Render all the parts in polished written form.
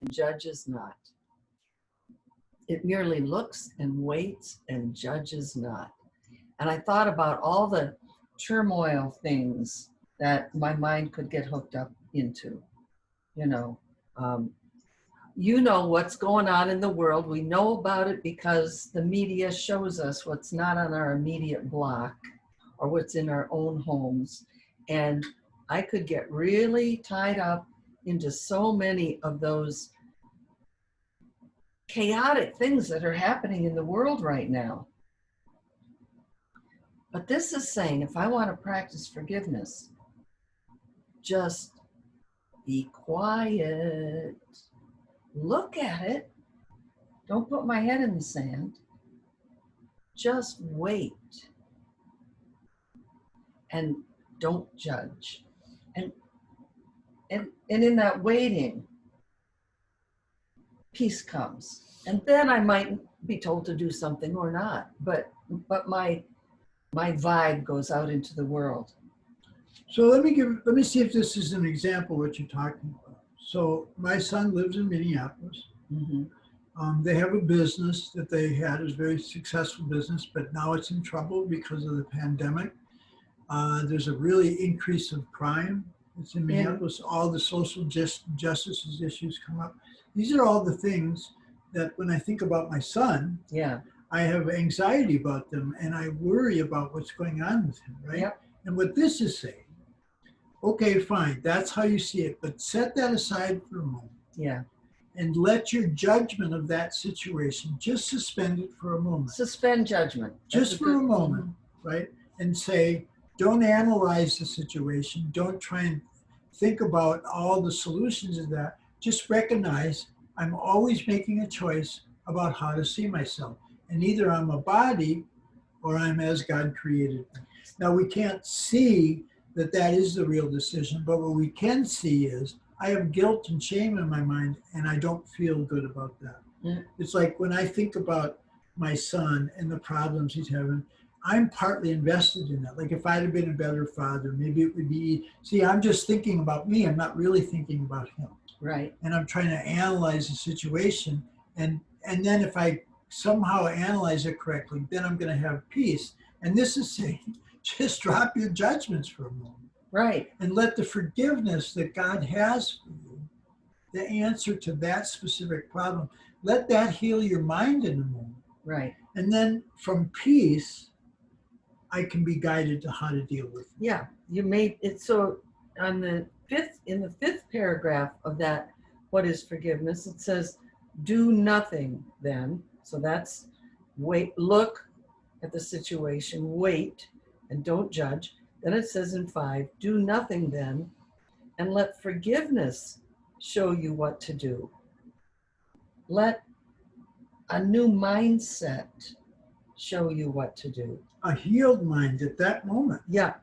and judges not. It merely looks and waits and judges not. And I thought about all the turmoil things that my mind could get hooked up into. You know, what's going on in the world. We know about it because the media shows us what's not on our immediate block or what's in our own homes. And I could get really tied up into so many of those chaotic things that are happening in the world right now. But this is saying, if I want to practice forgiveness, just be quiet. Look at it. Don't put my head in the sand. Just wait. And don't judge. And in that waiting, peace comes. And then I might be told to do something or not. But my vibe goes out into the world. So let me see if this is an example of what you're talking about. So my son lives in Minneapolis. Mm-hmm. They have a business that they had, is a very successful business, but now it's in trouble because of the pandemic. There's a really increase of crime. It's in Minneapolis. All the social justice issues come up. These are all the things that when I think about my son, yeah, I have anxiety about them and I worry about what's going on with him, right? Yep. And what this is saying, okay, fine, that's how you see it, but set that aside for a moment. Yeah. And let your judgment of that situation, just suspend it for a moment. Suspend judgment. Just for a moment, right? And say, don't analyze the situation. Don't try and think about all the solutions of that. Just recognize I'm always making a choice about how to see myself. And either I'm a body or I'm as God created me. Now, we can't see that that is the real decision, but what we can see is I have guilt and shame in my mind, and I don't feel good about that. Mm. It's like when I think about my son and the problems he's having, I'm partly invested in that. Like if I'd have been a better father, maybe it would be, see, I'm just thinking about me. I'm not really thinking about him. Right. And I'm trying to analyze the situation. And then if I somehow analyze it correctly, then I'm going to have peace. And this is saying, just drop your judgments for a moment. Right. And let the forgiveness that God has for you, the answer to that specific problem, let that heal your mind in a moment. Right. And then from peace, I can be guided to how to deal with it. Yeah. You made it so in the fifth paragraph of that, what is forgiveness? It says, do nothing then. So that's wait, look at the situation, wait, and don't judge. Then it says in 5, do nothing then, and let forgiveness show you what to do. Let a new mindset show you what to do. A healed mind at that moment. Yeah.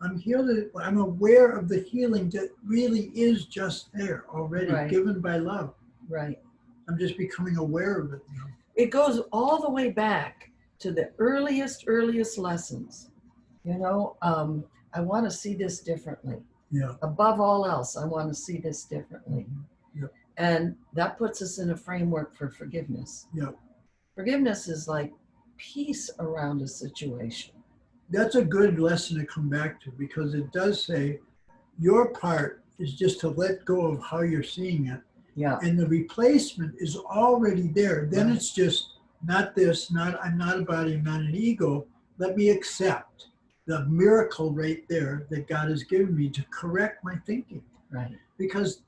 I'm healed. I'm aware of the healing that really is just there already, Right. given by love. Right. I'm just becoming aware of it now. It goes all the way back to the earliest lessons. I want to see this differently. Yeah. Above all else, I want to see this differently. Mm-hmm. Yep. And that puts us in a framework for forgiveness. Yep. Forgiveness is like peace around a situation. That's a good lesson to come back to, because it does say your part is just to let go of how you're seeing it. Yeah. And the replacement is already there. Then Right. It's just not this, I'm not a body, I'm not an ego. Let me accept the miracle right there that God has given me to correct my thinking. Right. Because,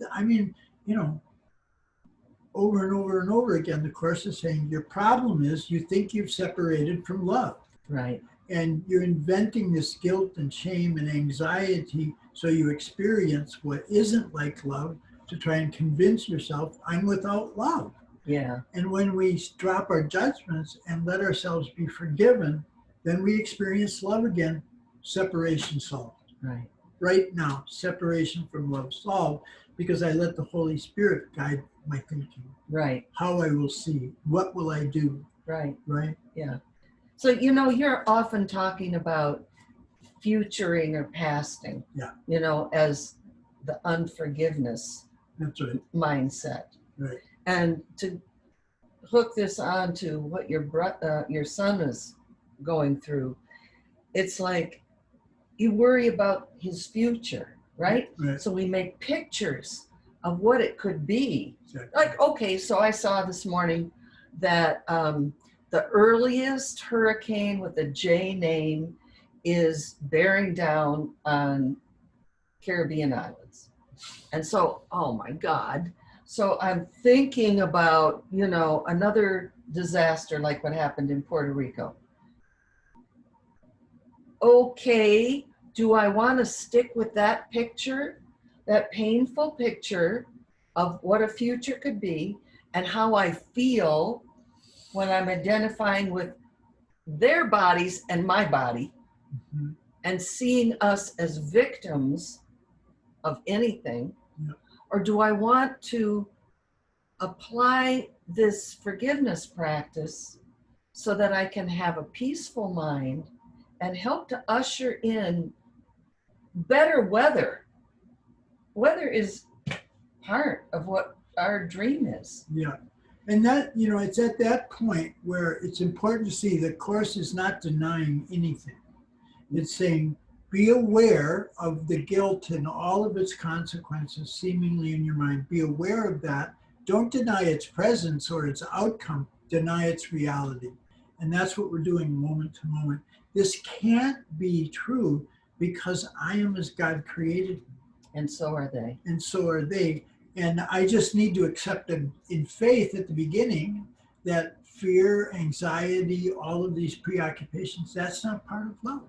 over and over and over again, the Course is saying your problem is you think you've separated from love. Right. And you're inventing this guilt and shame and anxiety so you experience what isn't like love to try and convince yourself I'm without love. Yeah. And when we drop our judgments and let ourselves be forgiven, then we experience love again, separation solved. Right. Right now, separation from love solved, because I let the Holy Spirit guide my thinking. Right. How I will see, what will I do? Right. Right? Yeah. So, you're often talking about futuring or pasting, Yeah. As the unforgiveness That's right. mindset. Right. And to hook this on to what your son is going through, it's like you worry about his future, right? Right. So we make pictures of what it could be. Exactly. Like, okay, so I saw this morning that the earliest hurricane with a J name is bearing down on Caribbean islands. And so, oh my God. So I'm thinking about, another disaster like what happened in Puerto Rico. Okay, do I want to stick with that picture, that painful picture of what a future could be and how I feel when I'm identifying with their bodies and my body Mhm. and seeing us as victims of anything? Yeah. Or do I want to apply this forgiveness practice so that I can have a peaceful mind and help to usher in better weather? Weather is part of what our dream is. Yeah. And that, it's at that point where it's important to see the Course is not denying anything. It's saying, be aware of the guilt and all of its consequences seemingly in your mind. Be aware of that. Don't deny its presence or its outcome. Deny its reality. And that's what we're doing moment to moment. This can't be true because I am as God created me. And so are they. And so are they. And I just need to accept them in faith at the beginning that fear, anxiety, all of these preoccupations, that's not part of love.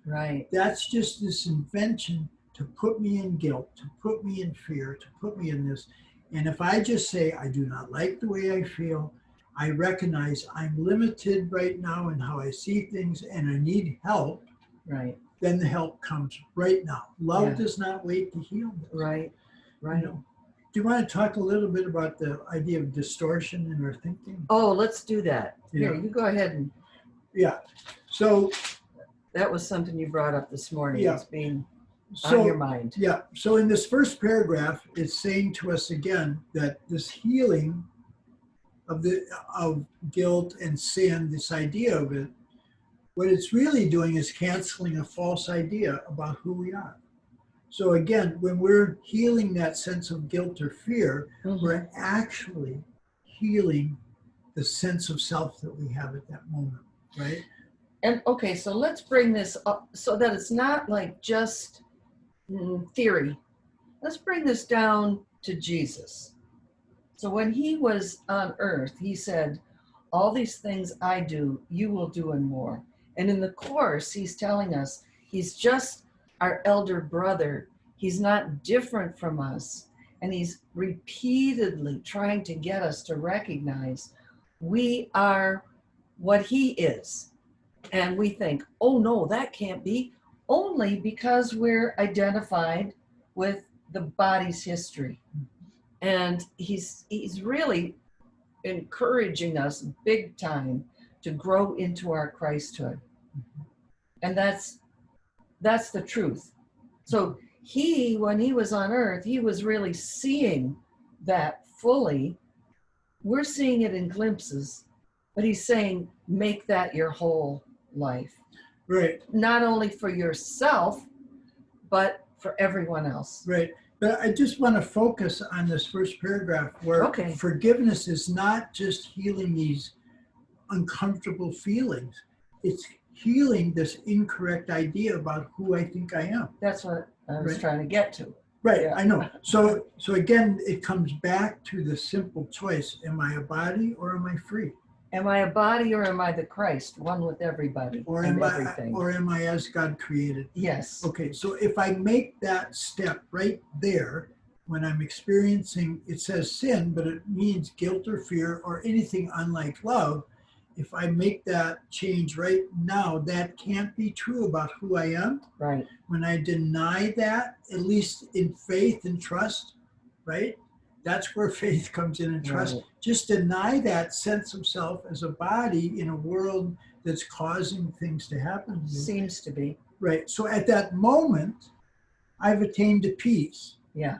Right. That's just this invention to put me in guilt, to put me in fear, to put me in this. And if I just say, I do not like the way I feel, I recognize I'm limited right now in how I see things and I need help, Right. then the help comes right now. Love Yeah. does not wait to heal this. Right. Right. Do you want to talk a little bit about the idea of distortion in our thinking? Oh, let's do that. Here, Yeah. you go ahead. And Yeah. So that was something you brought up this morning. Yeah. It's being on your mind. Yeah. So in this first paragraph, it's saying to us again that this healing of guilt and sin, this idea of it, what it's really doing is canceling a false idea about who we are. So again, when we're healing that sense of guilt or fear, we're actually healing the sense of self that we have at that moment, right? And okay, so let's bring this up so that it's not like just theory. Let's bring this down to Jesus. So when he was on earth, he said, all these things I do, you will do and more. And in the Course, he's telling us he's just our elder brother. He's not different from us. And he's repeatedly trying to get us to recognize we are what he is. And we think, oh no, that can't be, only because we're identified with the body's history. And he's really encouraging us big time to grow into our Christhood. And that's the truth. So when he was on earth, he was really seeing that fully. We're seeing it in glimpses, but he's saying, make that your whole life. Right. Not only for yourself, but for everyone else. Right. But I just want to focus on this first paragraph where forgiveness is not just healing these uncomfortable feelings. It's healing this incorrect idea about who I think I am. That's what I was trying to get to. Right, Yeah. I know. So again, it comes back to the simple choice. Am I a body or am I free? Am I a body or am I the Christ, one with everybody Or and am everything? Or am I as God created? Yes. Okay, so if I make that step right there, when I'm experiencing, it says sin, but it means guilt or fear or anything unlike love. If I make that change right now, that can't be true about who I am. Right. When I deny that, at least in faith and trust, right? That's where faith comes in and trust. Right. Just deny that sense of self as a body in a world that's causing things to happen to me. Seems to be. Right. So at that moment, I've attained to peace. Yeah.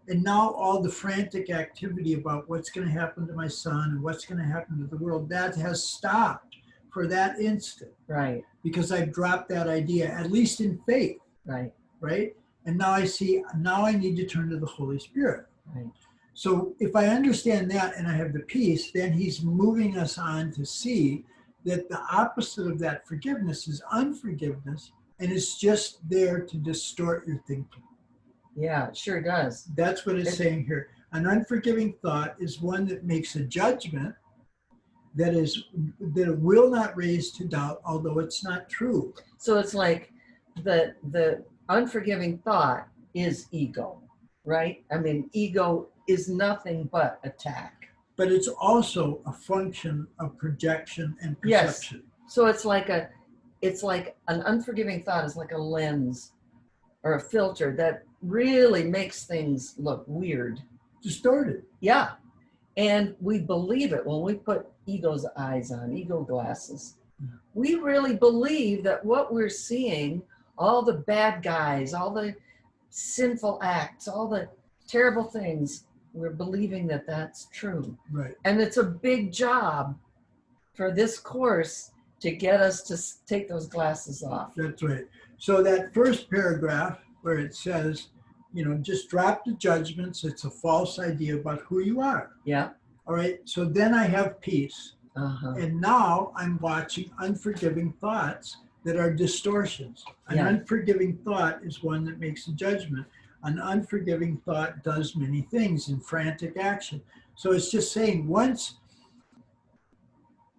And now all the frantic activity about what's going to happen to my son and what's going to happen to the world, that has stopped for that instant. Right. Because I've dropped that idea, at least in faith. Right. Right? And now I see, now I need to turn to the Holy Spirit. Right. So if I understand that and I have the peace, then he's moving us on to see that the opposite of that forgiveness is unforgiveness, and it's just there to distort your thinking. Yeah, it sure does. That's what it's saying here. An unforgiving thought is one that makes a judgment that it will not raise to doubt, although it's not true. So it's like the unforgiving thought is ego, right? I mean, ego is nothing but attack. But it's also a function of projection and perception. Yes. So it's like an unforgiving thought is like a lens or a filter that really makes things look weird. Distorted. Yeah. And we believe it when we put ego's eyes on, ego glasses. We really believe that what we're seeing, all the bad guys, all the sinful acts, all the terrible things, we're believing that that's true. Right. And it's a big job for this course to get us to take those glasses off. That's right. So that first paragraph where it says, just drop the judgments. It's a false idea about who you are. Yeah. All right. So then I have peace. Uh-huh. And now I'm watching unforgiving thoughts that are distortions. An unforgiving thought is one that makes a judgment. An unforgiving thought does many things in frantic action. So it's just saying once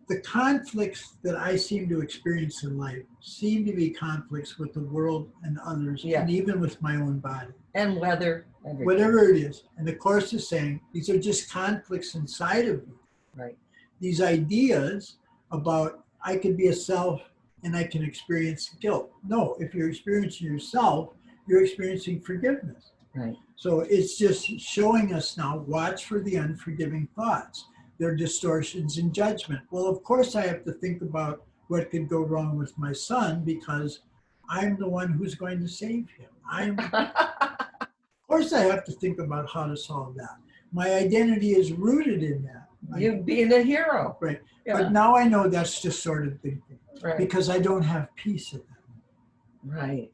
the conflicts that I seem to experience in life seem to be conflicts with the world and others, and even with my own body. And weather, everything. Whatever it is. And the Course is saying these are just conflicts inside of me. Right. These ideas about I can be a self and I can experience guilt. No, if you're experiencing yourself, you're experiencing forgiveness. Right. So it's just showing us now, watch for the unforgiving thoughts. They're distortions in judgment. Well, of course I have to think about what could go wrong with my son because I'm the one who's going to save him. Of course I have to think about how to solve that. My identity is rooted in that. You being a hero. Right. Yeah. But now I know that's distorted thinking. Right. Because I don't have peace in that. Right.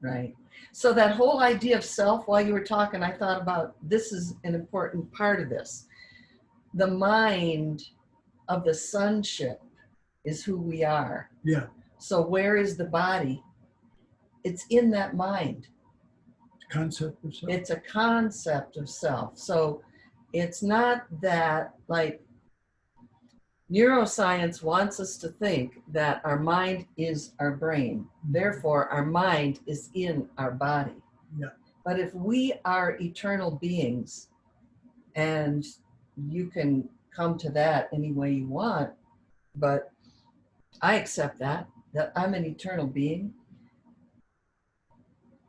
Right. So that whole idea of self, while you were talking, I thought about this is an important part of this. The mind of the sonship is who we are. Yeah. So where is the body? It's in that mind. Concept of self. It's a concept of self. So it's not that, like, neuroscience wants us to think that our mind is our brain. Therefore, our mind is in our body. Yeah. But if we are eternal beings, and you can come to that any way you want, but I accept that I'm an eternal being.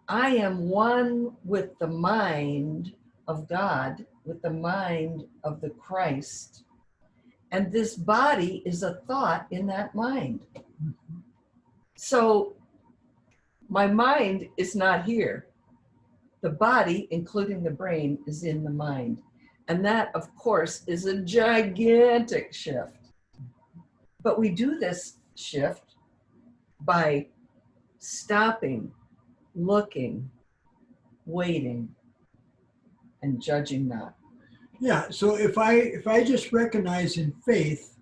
I am one with the mind of God, with the mind of the Christ. And this body is a thought in that mind. Mm-hmm. So my mind is not here. The body, including the brain, is in the mind. And that, of course, is a gigantic shift. But we do this shift by stopping, looking, waiting, and judging not. Yeah, so if I just recognize in faith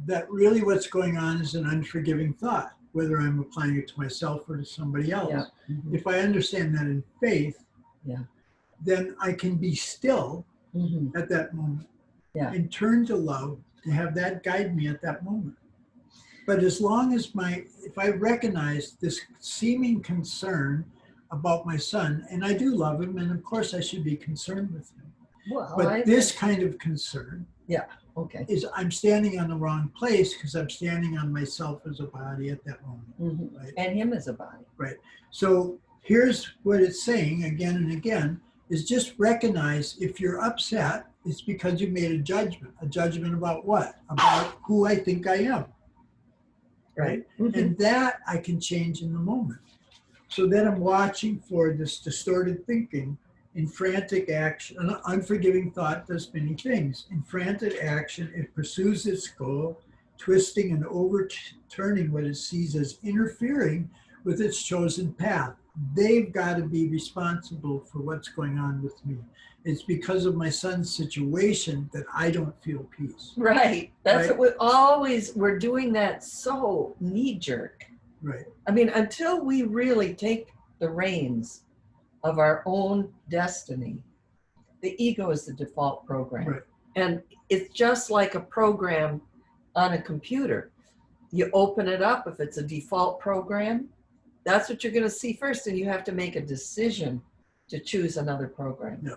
that really what's going on is an unforgiving thought, whether I'm applying it to myself or to somebody else. Yeah. Mm-hmm. If I understand that in faith, then I can be still at that moment and turn to love to have that guide me at that moment. But as long as if I recognize this seeming concern about my son, and I do love him, and of course I should be concerned with him. Well, but this kind of concern is I'm standing on the wrong place because I'm standing on myself as a body at that moment. Right? And him as a body. Right. So here's what it's saying again and again, is just recognize if you're upset, it's because you made a judgment. A judgment about what? About who I think I am. Right? And that I can change in the moment. So then I'm watching for this distorted thinking. In frantic action, an unforgiving thought does many things. In frantic action, it pursues its goal, twisting and overturning what it sees as interfering with its chosen path. They've got to be responsible for what's going on with me. It's because of my son's situation that I don't feel peace. Right. That's Right. what we're doing that so knee jerk. Right. I mean, until we really take the reins of our own destiny, the ego is the default program. Right. And it's just like a program on a computer. You open it up, if it's a default program, that's what you're going to see first, and you have to make a decision to choose another program. Yeah.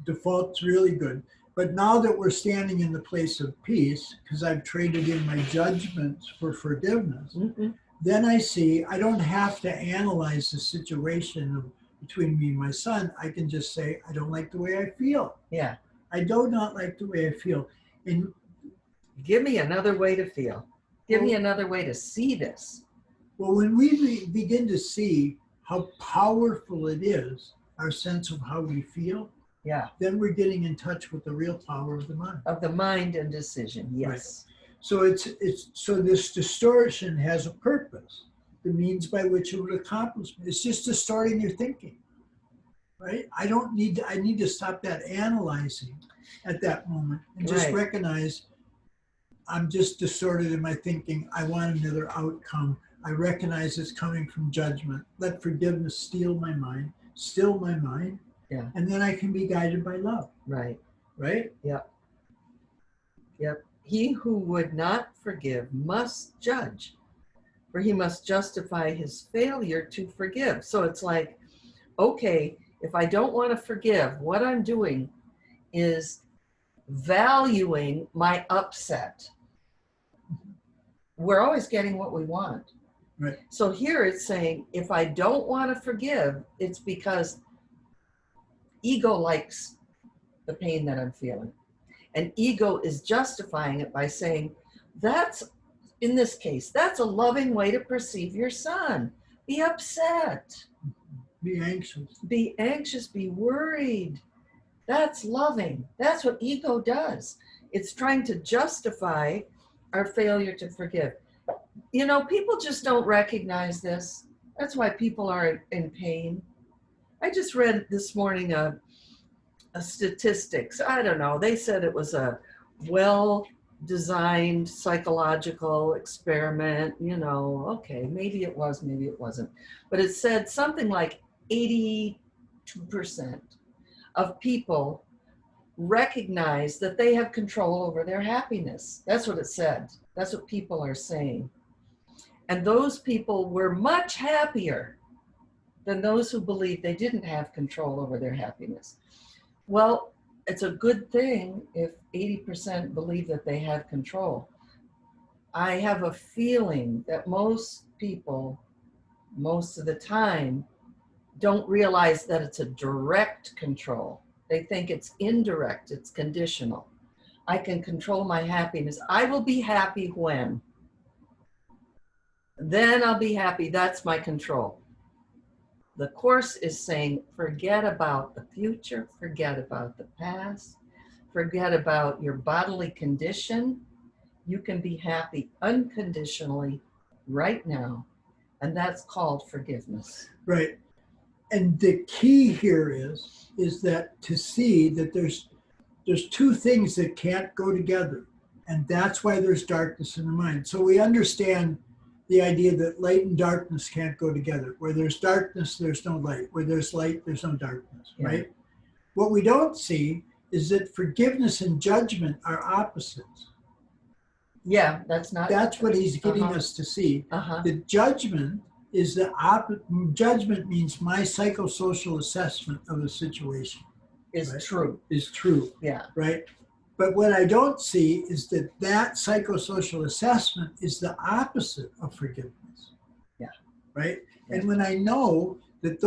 Default's really good. But now that we're standing in the place of peace, because I've traded in my judgments for forgiveness, then I see I don't have to analyze the situation between me and my son. I can just say, I don't like the way I feel. Yeah. I do not like the way I feel. And give me another way to feel. Give me another way to see this. Well, when we begin to see how powerful it is, our sense of how we feel, yeah, then we're getting in touch with the real power of the mind. Of the mind and decision, yes. Right. So so this distortion has a purpose, the means by which it would accomplish it. It's just distorting your thinking, right? I need to stop that analyzing at that moment and just recognize I'm just distorted in my thinking. I want another outcome. I recognize it's coming from judgment. Let forgiveness still my mind, yeah, and then I can be guided by love. Right. Right? Yep. Yep. He who would not forgive must judge, for he must justify his failure to forgive. So it's like, okay, if I don't want to forgive, what I'm doing is valuing my upset. We're always getting what we want. Right. So here it's saying, if I don't want to forgive, it's because ego likes the pain that I'm feeling. And ego is justifying it by saying, that's, in this case, that's a loving way to perceive your son. Be upset. Be anxious. Be anxious, be worried. That's loving. That's what ego does. It's trying to justify our failure to forgive. You know, people just don't recognize this. That's why people are in pain. I just read this morning a statistics. I don't know. They said it was a well-designed psychological experiment. You know, okay, maybe it was, maybe it wasn't. But it said something like 82% of people recognize that they have control over their happiness. That's what it said. That's what people are saying. And those people were much happier than those who believed they didn't have control over their happiness. Well, it's a good thing if 80% believe that they have control. I have a feeling that most people, most of the time, don't realize that it's a direct control. They think it's indirect, it's conditional. I can control my happiness. I will be happy when. Then I'll be happy. That's my control. The Course is saying, forget about the future, forget about the past, forget about your bodily condition. You can be happy unconditionally right now. And that's called forgiveness. Right. And the key here is that to see that there's two things that can't go together. And that's why there's darkness in the mind. So we understand the idea that light and darkness can't go together. Where there's darkness, there's no light. Where there's light, there's no darkness, right? What we don't see is that forgiveness and judgment are opposites. Yeah, that's what he's getting us to see. The judgment is judgment means my psychosocial assessment of the situation. Is true. Is true. Yeah. Right? But what I don't see is that psychosocial assessment is the opposite of forgiveness. Yeah. Right? Yeah. And when I know that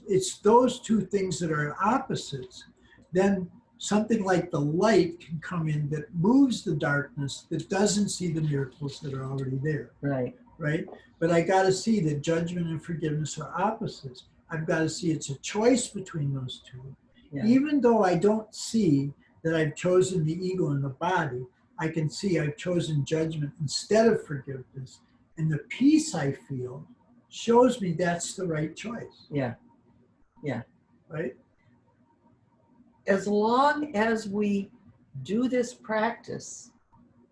it's those two things that are opposites, then something like the light can come in that moves the darkness, that doesn't see the miracles that are already there. Right. right? But I got to see that judgment and forgiveness are opposites. I've got to see it's a choice between those two. Yeah. Even though I don't see that I've chosen the ego and the body, I can see I've chosen judgment instead of forgiveness. And the peace I feel shows me that's the right choice. Yeah. Yeah. Right? As long as we do this practice,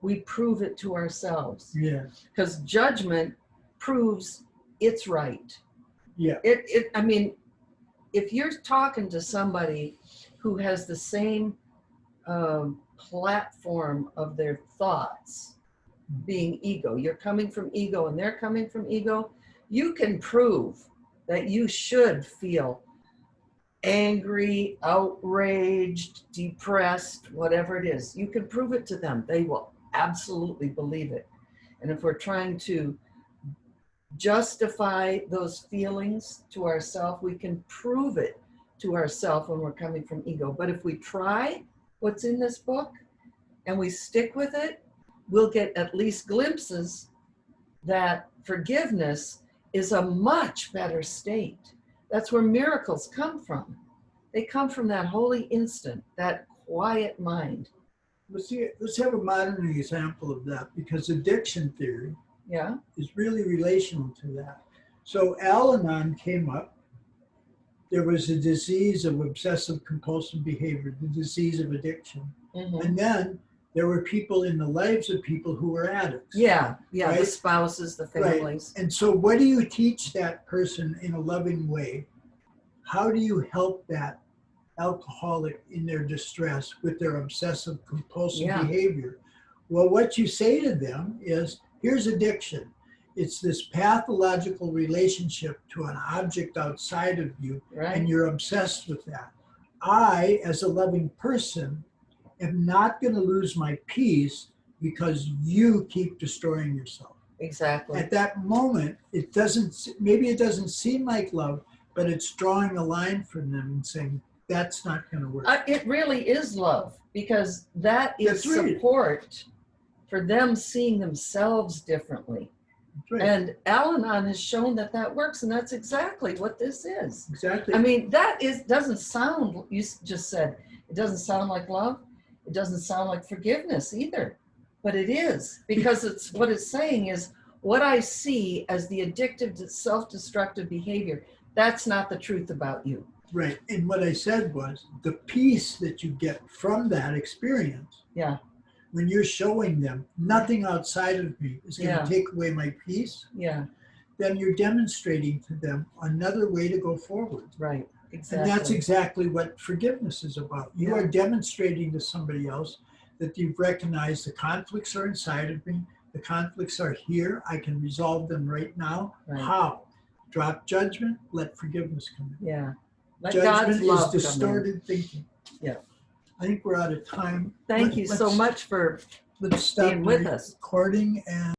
we prove it to ourselves. Yeah. Because judgment proves it's right. Yeah. I mean, if you're talking to somebody who has the same platform of their thoughts being ego, you're coming from ego and they're coming from ego, you can prove that you should feel angry, outraged, depressed, whatever it is. You can prove it to them. They will absolutely believe it. And if we're trying to justify those feelings to ourselves, we can prove it to ourselves when we're coming from ego. But if we try what's in this book and we stick with it, we'll get at least glimpses that forgiveness is a much better state. That's where miracles come from. They come from that holy instant, that quiet mind. Let's have a modern example of that, because addiction theory Yeah. is really relational to that. So Al-Anon came up. There was a disease of obsessive compulsive behavior, the disease of addiction. Mm-hmm. And then there were people in the lives of people who were addicts. Yeah, yeah, right? the spouses, the families. Right. And so what do you teach that person in a loving way? How do you help that alcoholic in their distress with their obsessive compulsive behavior? Well, what you say to them is, here's addiction. It's this pathological relationship to an object outside of you, Right. and you're obsessed with that. I, as a loving person, am not going to lose my peace because you keep destroying yourself. Exactly. At that moment, maybe it doesn't seem like love, but it's drawing a line from them and saying, that's not going to work. It really is love, because that is That's right. support for them seeing themselves differently. That's right. And Al-Anon has shown that that works, and that's exactly what this is. Exactly. I mean, doesn't sound, you just said, it doesn't sound like love. It doesn't sound like forgiveness either, but it is, because it's what it's saying is what I see as the addictive, self-destructive behavior. That's not the truth about you. Right. And what I said was the peace that you get from that experience. Yeah. When you're showing them nothing outside of me is going to take away my peace. Yeah. Then you're demonstrating to them another way to go forward. Right. Exactly. And that's exactly what forgiveness is about. You are demonstrating to somebody else that you've recognized the conflicts are inside of me. The conflicts are here. I can resolve them right now. Right. How? Drop judgment, let forgiveness come in. Yeah. Let Judgment God's love is distorted thinking. Yeah. I think we're out of time. Thank you so much for Let's stop being with the us. recording and